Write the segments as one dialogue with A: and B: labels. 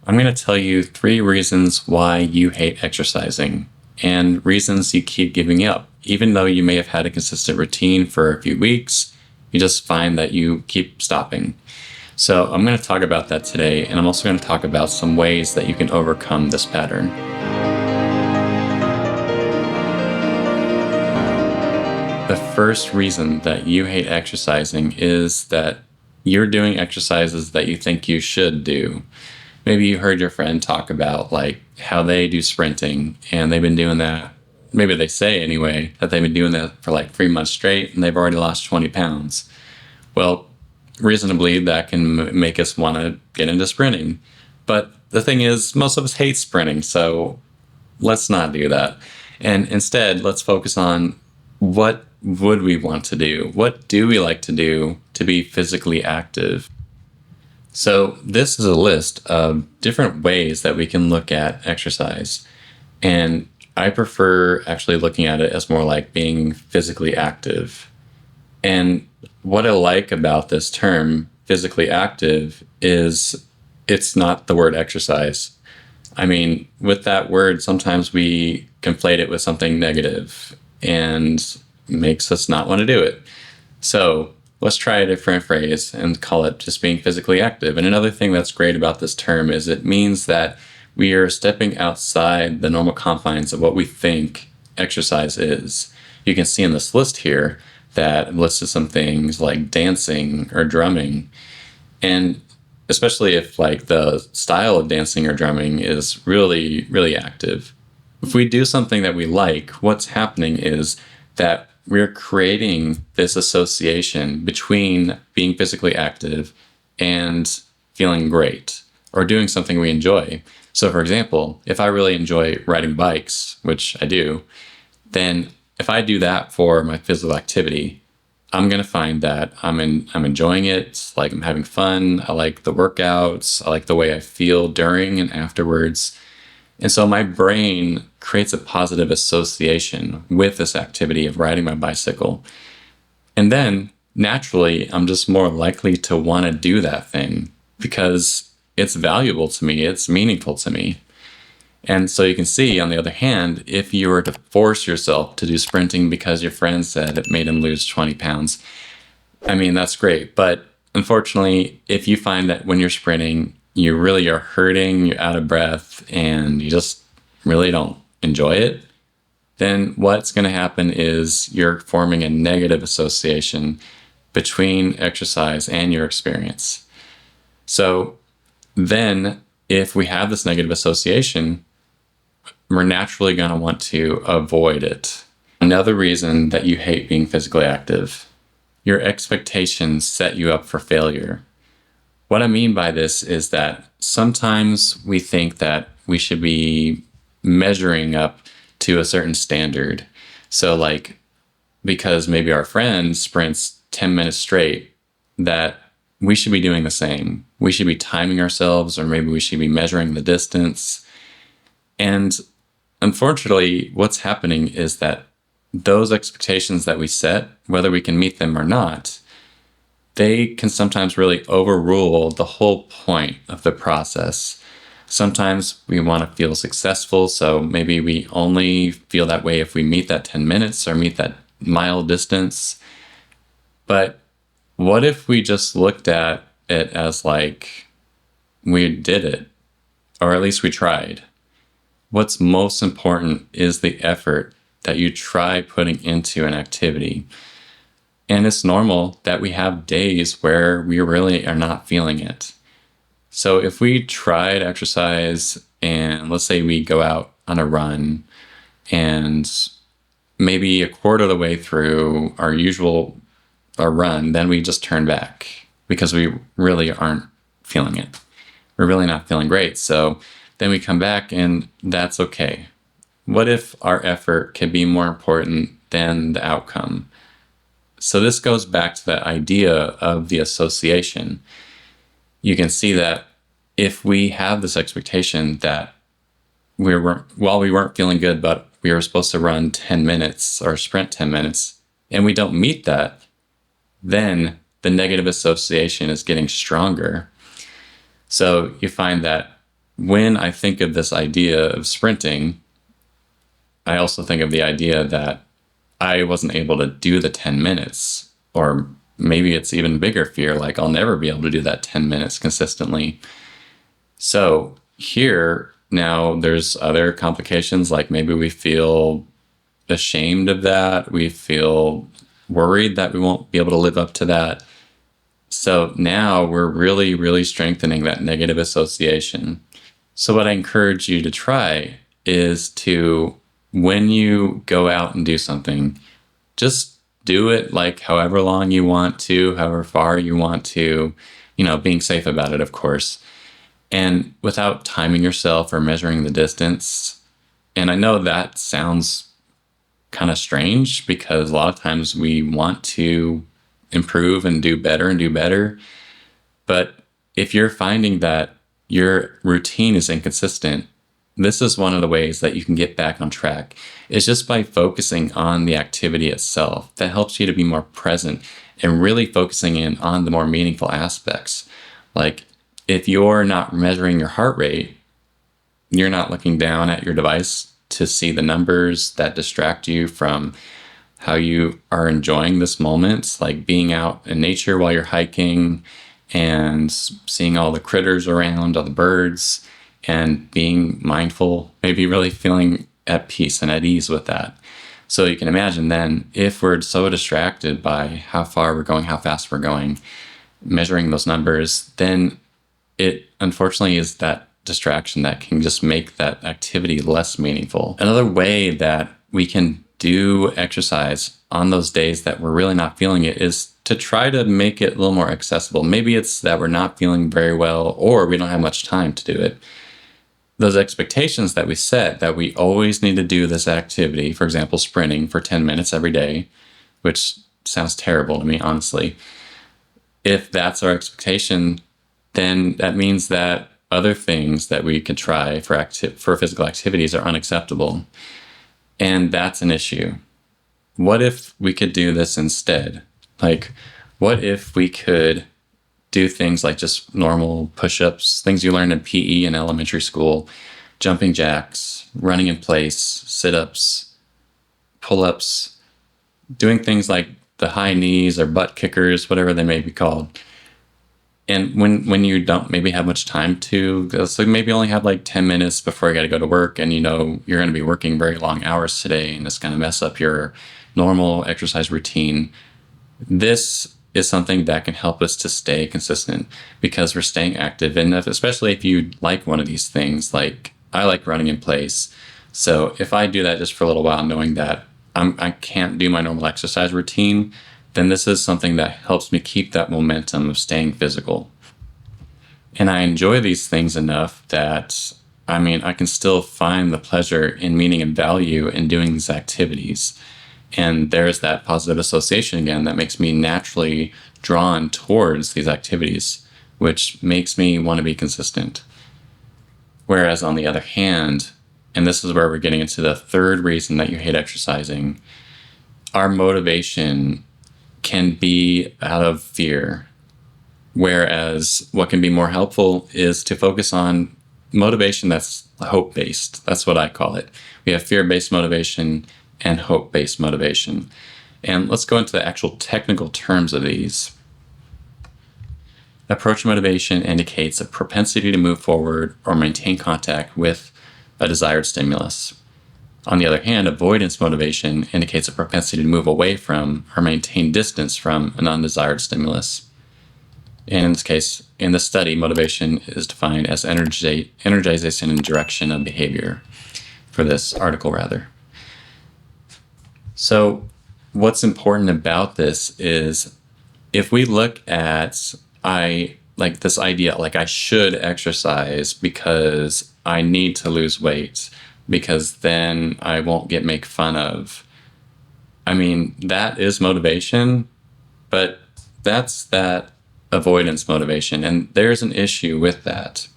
A: I'm going to tell you 3 reasons why you hate exercising and reasons you keep giving up. Even though you may have had a consistent routine for a few weeks, you just find that you keep stopping. So I'm going to talk about that today, and I'm also going to talk about some ways that you can overcome this pattern. The first reason that you hate exercising is that you're doing exercises that you think you should do. Maybe you heard your friend talk about like how they do sprinting and they've been doing that. Maybe they say anyway that they've been doing that for like 3 months straight and they've already lost 20 pounds. Well, reasonably, that can make us want to get into sprinting. But the thing is, most of us hate sprinting, so let's not do that. And instead, let's focus on what would we want to do? What do we like to do to be physically active? So this is a list of different ways that we can look at exercise. And I prefer actually looking at it as more like being physically active. And what I like about this term, physically active, is it's not the word exercise. I mean, with that word, sometimes we conflate it with something negative and makes us not want to do it. So let's try a different phrase and call it just being physically active. And another thing that's great about this term is it means that we are stepping outside the normal confines of what we think exercise is. You can see in this list here that listed some things like dancing or drumming. And especially if like the style of dancing or drumming is really, really active. If we do something that we like, what's happening is that we're creating this association between being physically active and feeling great or doing something we enjoy. So for example, if I really enjoy riding bikes, which I do, then if I do that for my physical activity, I'm going to find that I'm enjoying it. Like I'm having fun. I like the workouts. I like the way I feel during and afterwards. And so my brain creates a positive association with this activity of riding my bicycle. And then naturally, I'm just more likely to want to do that thing because it's valuable to me. It's meaningful to me. And so you can see, on the other hand, if you were to force yourself to do sprinting because your friend said it made him lose 20 pounds, I mean, that's great. But unfortunately, if you find that when you're sprinting, you really are hurting, you're out of breath, and you just really don't enjoy it, then what's going to happen is you're forming a negative association between exercise and your experience. So then if we have this negative association, we're naturally going to want to avoid it. Another reason that you hate being physically active, your expectations set you up for failure. What I mean by this is that sometimes we think that we should be measuring up to a certain standard. So like, because maybe our friend sprints 10 minutes straight, that we should be doing the same. We should be timing ourselves, or maybe we should be measuring the distance. And unfortunately, what's happening is that those expectations that we set, whether we can meet them or not, they can sometimes really overrule the whole point of the process. Sometimes we want to feel successful, so maybe we only feel that way if we meet that 10 minutes or meet that mile distance. But what if we just looked at it as like we did it, or at least we tried? What's most important is the effort that you try putting into an activity. And it's normal that we have days where we really are not feeling it. So if we try to exercise and let's say we go out on a run and maybe a quarter of the way through our run, then we just turn back because we really aren't feeling it. We're really not feeling great. So then we come back and that's okay. What if our effort can be more important than the outcome? So this goes back to that idea of the association. You can see that if we have this expectation that while we weren't feeling good, but we were supposed to run 10 minutes or sprint 10 minutes, and we don't meet that, then the negative association is getting stronger. So you find that when I think of this idea of sprinting, I also think of the idea that I wasn't able to do the 10 minutes, or maybe it's even bigger fear, like I'll never be able to do that 10 minutes consistently. So here now there's other complications, like maybe we feel ashamed of that. We feel worried that we won't be able to live up to that. So now we're really, really strengthening that negative association. So what I encourage you to try is to, when you go out and do something, just do it like however long you want to, however far you want to, being safe about it, of course, and without timing yourself or measuring the distance. And I know that sounds kind of strange because a lot of times we want to improve and do better and do better. But if you're finding that your routine is inconsistent, this is one of the ways that you can get back on track. It's just by focusing on the activity itself. That helps you to be more present and really focusing in on the more meaningful aspects. Like if you're not measuring your heart rate, you're not looking down at your device to see the numbers that distract you from how you are enjoying this moment, like being out in nature while you're hiking and seeing all the critters around, all the birds, and being mindful, maybe really feeling at peace and at ease with that. So you can imagine then, if we're so distracted by how far we're going, how fast we're going, measuring those numbers, then it unfortunately is that distraction that can just make that activity less meaningful. Another way that we can do exercise on those days that we're really not feeling it is to try to make it a little more accessible. Maybe it's that we're not feeling very well or we don't have much time to do it. Those expectations that we set, that we always need to do this activity, for example, sprinting for 10 minutes every day, which sounds terrible to me, honestly. If that's our expectation, then that means that other things that we could try for physical activities are unacceptable. And that's an issue. What if we could do this instead? Like, what if we could do things like just normal push-ups, things you learn in PE in elementary school, jumping jacks, running in place, sit-ups, pull-ups, doing things like the high knees or butt kickers, whatever they may be called. And when you don't maybe have much time to, so maybe only have like 10 minutes before you got to go to work and you're going to be working very long hours today and it's going to mess up your normal exercise routine. This is something that can help us to stay consistent because we're staying active. And especially if you like one of these things, like I like running in place. So if I do that just for a little while, knowing that I can't do my normal exercise routine, then this is something that helps me keep that momentum of staying physical. And I enjoy these things enough that, I can still find the pleasure and meaning and value in doing these activities. And there's that positive association again that makes me naturally drawn towards these activities, which makes me want to be consistent. Whereas on the other hand, and this is where we're getting into the third reason that you hate exercising, our motivation can be out of fear. Whereas what can be more helpful is to focus on motivation that's hope-based. That's what I call it. We have fear-based motivation and hope-based motivation. And let's go into the actual technical terms of these. Approach motivation indicates a propensity to move forward or maintain contact with a desired stimulus. On the other hand, avoidance motivation indicates a propensity to move away from or maintain distance from an undesired stimulus. And in this case, in this study, motivation is defined as energization and direction of behavior for this article, rather. So what's important about this is if we look at this idea, like I should exercise because I need to lose weight, because then I won't get make fun of. That is motivation, but that's that avoidance motivation. And there's an issue with that.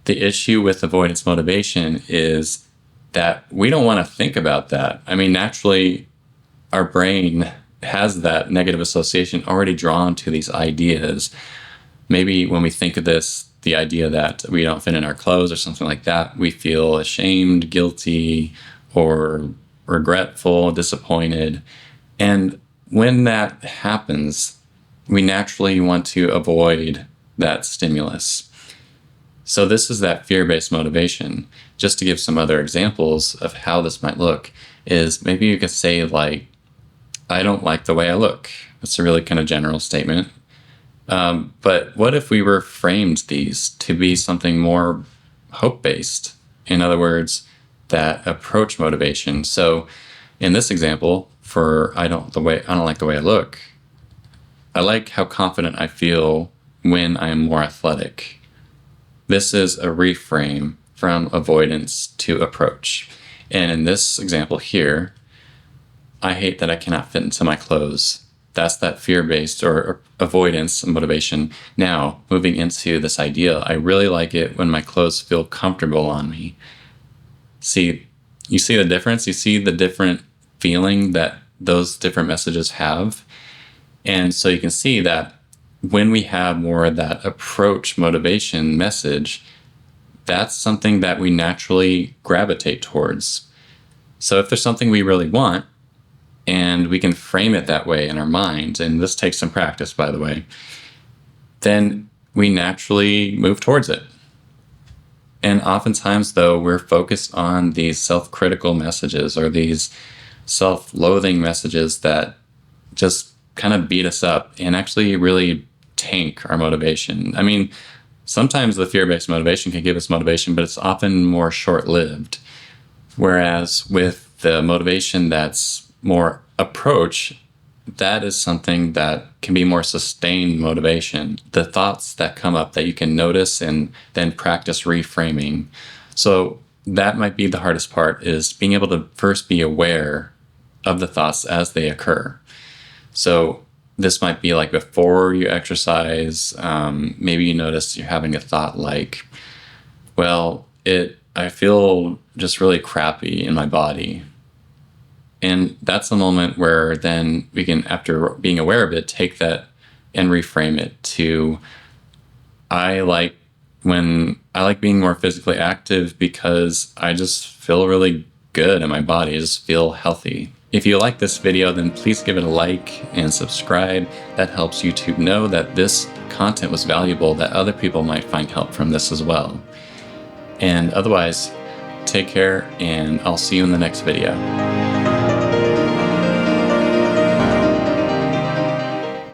A: The issue with avoidance motivation is that we don't want to think about that. Naturally, our brain has that negative association already drawn to these ideas. Maybe when we think of this, the idea that we don't fit in our clothes or something like that, we feel ashamed, guilty, or regretful, disappointed. And when that happens, we naturally want to avoid that stimulus. So this is that fear-based motivation. Just to give some other examples of how this might look is maybe you could say like, I don't like the way I look. That's a really kind of general statement. But what if we reframed these to be something more hope-based? In other words, that approach motivation. So in this example, for I don't like the way I look, I like how confident I feel when I am more athletic. This is a reframe from avoidance to approach. And in this example here, I hate that I cannot fit into my clothes. That's that fear-based or avoidance motivation. Now, moving into this idea, I really like it when my clothes feel comfortable on me. See, you see the difference? You see the different feeling that those different messages have? And so you can see that when we have more of that approach motivation message, that's something that we naturally gravitate towards. So if there's something we really want, and we can frame it that way in our minds, and this takes some practice, by the way, then we naturally move towards it. And oftentimes, though, we're focused on these self-critical messages or these self-loathing messages that just kind of beat us up and actually really tank our motivation. I mean, sometimes the fear-based motivation can give us motivation, but it's often more short-lived. Whereas with the motivation that's more approach, that is something that can be more sustained motivation. The thoughts that come up that you can notice and then practice reframing. So that might be the hardest part, is being able to first be aware of the thoughts as they occur. So this might be like before you exercise, maybe you notice you're having a thought like, well, I feel just really crappy in my body. And that's a moment where then we can, after being aware of it, take that and reframe it to, I like being more physically active because I just feel really good in my body. I just feel healthy. If you like this video, then please give it a like and subscribe. That helps YouTube know that this content was valuable, that other people might find help from this as well. And otherwise, take care, and I'll see you in the next video.